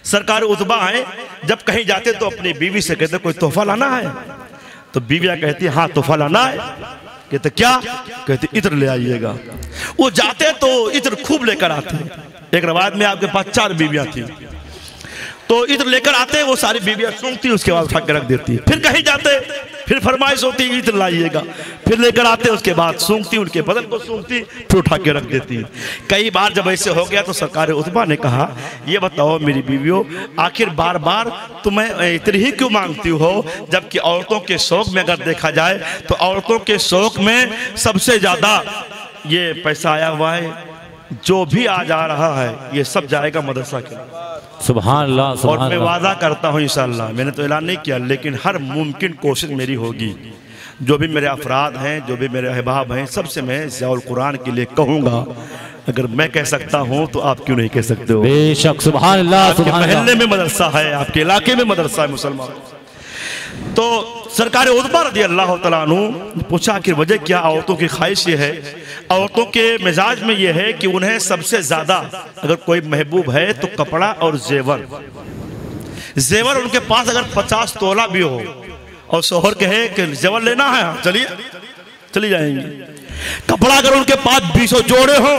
सरकार उतबा है, जब कहीं जाते तो अपनी बीवी से कहते कोई तोहफा लाना है, तो बीवियां कहती हाँ तोहफा लाना है। कहते क्या? कहते इत्र ले आइएगा। वो जाते तो इत्र खूब लेकर आते। एक रवायत में आपके पास 4 बीवियां थी, तो इत्र लेकर आते, वो सारी बीवियां सूंघती, उसके बाद उठा के रख देती। फिर कहीं जाते, फिर फरमाइश होती इत्र लाइएगा, फिर लेकर आते, उसके बाद सूंघती, उनके बदन को सूंघती, फिर उठा के रख देती। कई बार जब ऐसे हो गया तो सरकार उतबा ने कहा ये बताओ मेरी बीवियों, आखिर बार बार तुम्हें इत्र ही क्यों मांगती हो, जबकि औरतों के शौक में अगर देखा जाए तो औरतों के शौक में सबसे ज्यादा ये पैसा आया हुआ है। जो भी आ जा रहा है ये सब जाएगा मदरसा के। सुभान अल्लाह। और मैं वादा करता हूँ इंशाअल्लाह, मैंने तो ऐलान नहीं किया, लेकिन हर मुमकिन कोशिश मेरी होगी, जो भी मेरे अफराद हैं, जो भी मेरे अहबाब हैं, सबसे मैं ज़ियाउल कुरान के लिए कहूँगा। अगर मैं कह सकता हूँ तो आप क्यों नहीं कह सकते हो? बेशक। सुभान अल्लाह। आपके महल्ले में मदरसा है, आपके इलाके में मदरसा है मुसलमान। तो सरकार उतबा रज़ी अल्लाह तआला अन्हु पूछा कि वजह क्या? औरतों की ख्वाहिश ये है, औरतों के मिजाज में ये है कि उन्हें सबसे ज्यादा अगर कोई महबूब है तो कपड़ा और जेवर। जेवर उनके पास अगर 50 तोला भी हो और शोहर कहे कि जेवर लेना है, चलिए चली जाएंगे। कपड़ा अगर उनके पास 20 जोड़े हो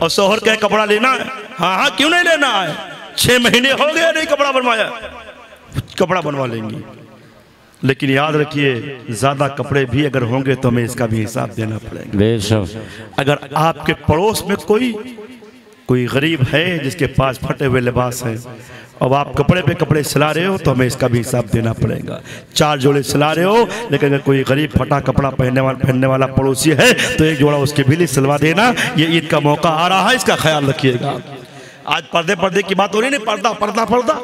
और शोहर कहे कपड़ा लेना है, हाँ हाँ क्यों नहीं लेना है, 6 महीने हो गए नहीं कपड़ा बनवाया, कपड़ा बनवा लेंगे। लेकिन याद रखिए ज्यादा कपड़े भी अगर होंगे तो हमें इसका भी हिसाब देना पड़ेगा। बेशक। अगर आपके पड़ोस में कोई गरीब है जिसके पास फटे हुए लिबास हैं और आप कपड़े पे कपड़े सिला रहे हो तो हमें इसका भी हिसाब देना पड़ेगा। 4 जोड़े सिला रहे हो, लेकिन अगर कोई गरीब फटा कपड़ा पहनने वाला पड़ोसी है तो 1 जोड़ा उसके भी लिए सिलवा देना। ये ईद का मौका आ रहा है, इसका ख्याल रखिएगा। आज पर्दे की बात हो रही है, पर्दा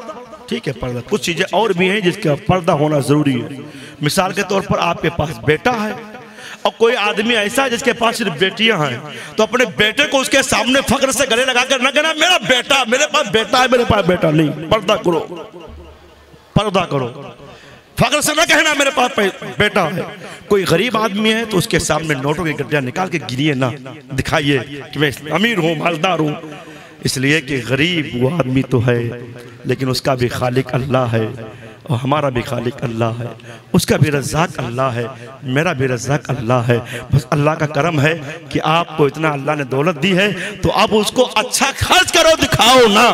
ठीक है, पर्दा। कुछ चीजें और भी हैं जिसका पर्दा होना जरूरी है। मिसाल के तौर पर आपके पास बेटा है और कोई आदमी ऐसा है जिसके पास सिर्फ बेटियां हैं, तो अपने बेटे को उसके सामने फख्र से गले लगाकर न कहना मेरा बेटा, मेरे पास बेटा है, मेरे पास बेटा नहीं। पर्दा करो, फख्र से न कहना मेरे पास बेटा है। कोई गरीब आदमी है तो उसके सामने नोटों की गड्डियां निकाल के गिरिए ना, दिखाइए कि मैं अमीर हूँ, मालदार हूँ। इसलिए कि गरीब वो आदमी तो है, लेकिन उसका भी खालिक अल्लाह है और हमारा भी खालिक अल्लाह है। उसका भी रज़्ज़ाक़ अल्लाह है, मेरा भी रज़्ज़ाक़ अल्लाह है। बस अल्लाह का करम है कि आपको इतना अल्लाह ने दौलत दी है तो आप उसको अच्छा खर्च करो, दिखाओ ना।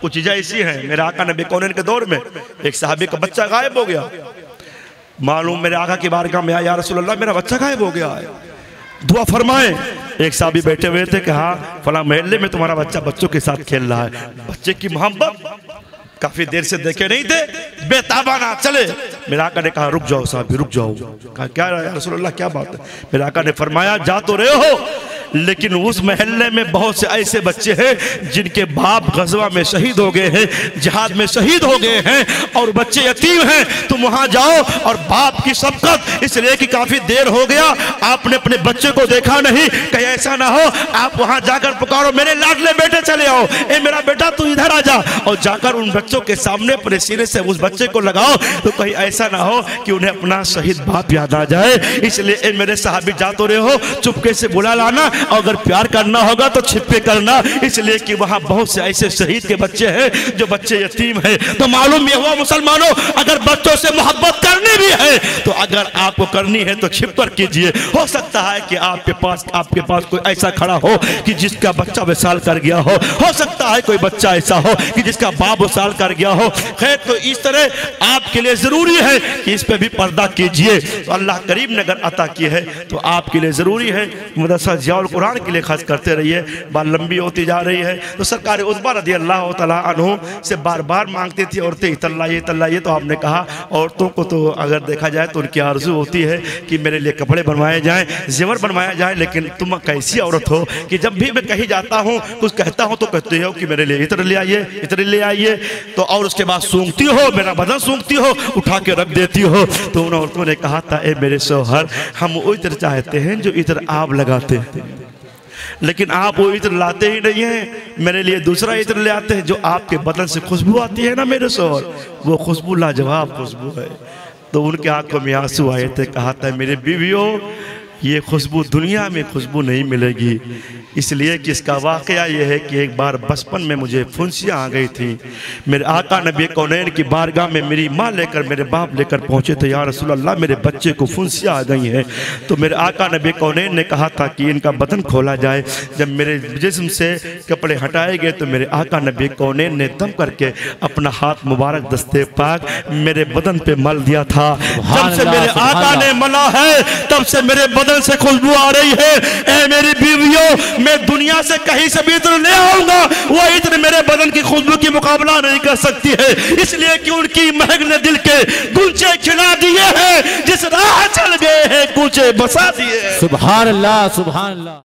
कुछ चीज़ें ऐसी हैं, मेरे आका नबी कौनैन के दौर में एक सहाबी का बच्चा गायब हो गया। मालूम मेरे आका की बारगाह में या रसूल अल्लाह मेरा बच्चा गायब हो गया है, दुआ फरमाए। एक साहबी बैठे हुए थे कि हाँ फला महल्ले में तुम्हारा बच्चा बच्चों के साथ खेल रहा है। बच्चे की मोहब्बत काफी देर से देखे नहीं थे, बेताबाना चले। मेरे आका ने कहा रुक जाओ साहब, रुक जाओ। कहा क्या रसूलुल्लाह क्या बात है? मेरे आका ने फरमाया जा तो रहे हो, लेकिन उस महल्ले में बहुत से ऐसे बच्चे हैं जिनके बाप गजवा में शहीद हो गए हैं, जिहाद में शहीद हो गए हैं और बच्चे यतीम हैं। तुम वहां जाओ और बाप की शफकत, इसलिए कि काफी देर हो गया आपने अपने बच्चे को देखा नहीं, कहीं ऐसा ना हो आप वहां जाकर पुकारो मेरे लाडले बेटे चले आओ, ए मेरा बेटा तू इधर आ जा, और जाकर उन बच्चों के सामने अपने सीने से उस बच्चे को लगाओ, तो कहीं ऐसा ना हो कि उन्हें अपना शहीद बाप याद आ जाए। इसलिए ए मेरे साहबी जा तो रहे हो, चुपके से बुला लाना, अगर प्यार करना होगा तो छिपके करना, इसलिए कि वहां बहुत से ऐसे शहीद के बच्चे हैं जो बच्चे यतीम हैं। तो मालूम यह हुआ मुसलमानों, अगर बच्चों से मोहब्बत करनी भी है तो अगर आपको करनी है तो छिप कर कीजिए। हो सकता है कि आपके पास कोई ऐसा खड़ा हो कि जिसका बच्चा विशाल कर गया हो सकता है कोई बच्चा ऐसा हो कि जिसका बाप विशाल कर गया हो। खैर, तो इस तरह आपके लिए जरूरी है कि इस पे भी पर्दा कीजिए। तो अल्लाह करीम ने अगर अता की है तो आपके लिए जरूरी है मदरसा ज़ियाउल कुरान के लिए खर्च करते रहिए। बात लंबी होती जा रही है तो सरकार उतबा रज़ी अल्लाह तआला अन्हु से बार बार मांगती थी औरतें तल्लाइए। तो आपने कहा औरतों को तो अगर देखा जाए तो उनकी आरज़ू होती है कि मेरे लिए कपड़े बनवाए जाएं, जेवर बनवाया जाए, लेकिन तुम कैसी औरत हो कि जब भी मैं कहीं जाता हूँ कुछ कहता हूँ तो कहते हो कि मेरे लिए इत्र ले आइए, तो और उसके बाद सूंघती हो, मेरा बदन सूंघती हो, उठा के रख देती हो। तो उन औरतों ने कहा था ए मेरे शौहर, हम वो इत्र चाहते हैं जो इत्र आप लगाते हैं, लेकिन आप वो इत्र लाते ही नहीं हैं, मेरे लिए दूसरा इत्र ले आते हैं जो आपके बदन से खुशबू आती है ना मेरे शौहर, वो खुशबू लाजवाब खुशबू है। तो उनके आंखों में आंसू आए थे, कहा था मेरे बीवियों ये खुशबू दुनिया में खुशबू नहीं मिलेगी। इसलिए कि इसका वाक़या ये है कि एक बार बचपन में मुझे फुंसियाँ आ गई थी। मेरे आका नबी कौनैन की बारगाह में मेरी माँ लेकर मेरे बाप लेकर पहुँचे थे, या रसूल अल्लाह मेरे बच्चे को फुंसियाँ आ गई हैं। तो मेरे आका नबी कौनैन ने कहा था कि इनका बदन खोला जाए। जब मेरे जिस्म से कपड़े हटाए गए तो मेरे आका नबी कौनैन ने दम करके अपना हाथ मुबारक दस्ते पाक मेरे बदन पे मल दिया था। जब से मेरे आका ने मला है तब से मेरे बदन से खुशबू आ रही है। ए मेरी बीवियों, मैं दुनिया से कहीं से भी इत्र ले आऊंगा, वो इत्र मेरे बदन की खुशबू की मुकाबला नहीं कर सकती है। इसलिए कि उनकी महक ने दिल के गुंचे खिला दिए हैं, जिस राह चल गए हैं कूचे बसा दिए। सुभान अल्लाह, सुभान अल्लाह।